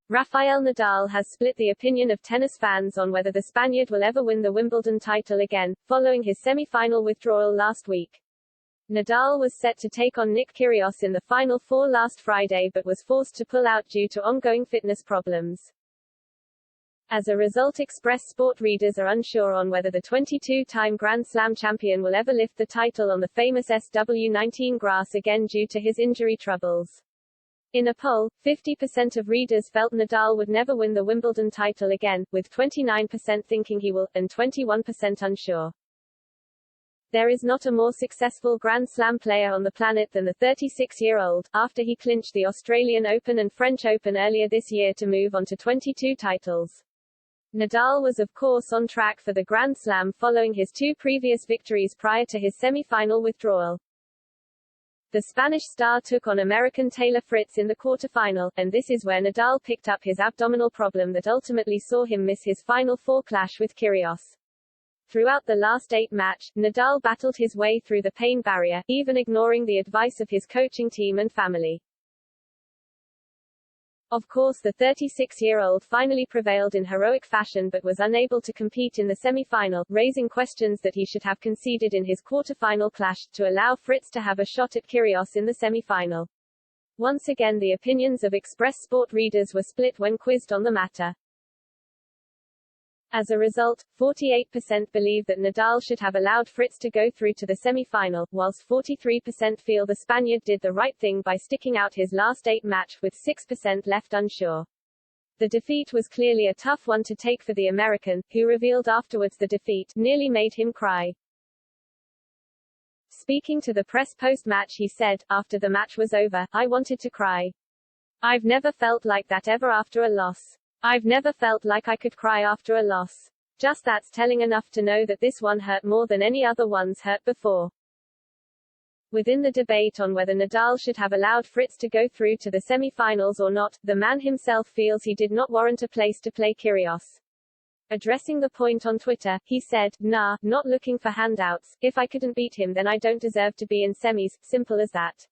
Rafael Nadal has split the opinion of tennis fans on whether the Spaniard will ever win the Wimbledon title again, following his semi-final withdrawal last week. Nadal was set to take on Nick Kyrgios in the Final Four last Friday but was forced to pull out due to ongoing fitness problems. As a result, Express Sport readers are unsure on whether the 22-time Grand Slam champion will ever lift the title on the famous SW19 grass again due to his injury troubles. In a poll, 50% of readers felt Nadal would never win the Wimbledon title again, with 29% thinking he will, and 21% unsure. There is not a more successful Grand Slam player on the planet than the 36-year-old, after he clinched the Australian Open and French Open earlier this year to move on to 22 titles. Nadal was of course on track for the Grand Slam following his two previous victories prior to his semi-final withdrawal. The Spanish star took on American Taylor Fritz in the quarterfinal, and this is where Nadal picked up his abdominal problem that ultimately saw him miss his Final Four clash with Kyrgios. Throughout the last 8 match, Nadal battled his way through the pain barrier, even ignoring the advice of his coaching team and family. Of course, the 36-year-old finally prevailed in heroic fashion but was unable to compete in the semi-final, raising questions that he should have conceded in his quarter-final clash, to allow Fritz to have a shot at Kyrgios in the semi-final. Once again, the opinions of Express Sport readers were split when quizzed on the matter. As a result, 48% believe that Nadal should have allowed Fritz to go through to the semi-final, whilst 43% feel the Spaniard did the right thing by sticking out his last 8 match, with 6% left unsure. The defeat was clearly a tough one to take for the American, who revealed afterwards the defeat nearly made him cry. Speaking to the press post-match, he said, "After the match was over, I wanted to cry. I've never felt like that ever after a loss. I've never felt like I could cry after a loss. Just that's telling enough to know that this one hurt more than any other ones hurt before." Within the debate on whether Nadal should have allowed Fritz to go through to the semi-finals or not, the man himself feels he did not warrant a place to play Kyrgios. Addressing the point on Twitter, he said, "Nah, not looking for handouts. If I couldn't beat him then I don't deserve to be in semis, simple as that."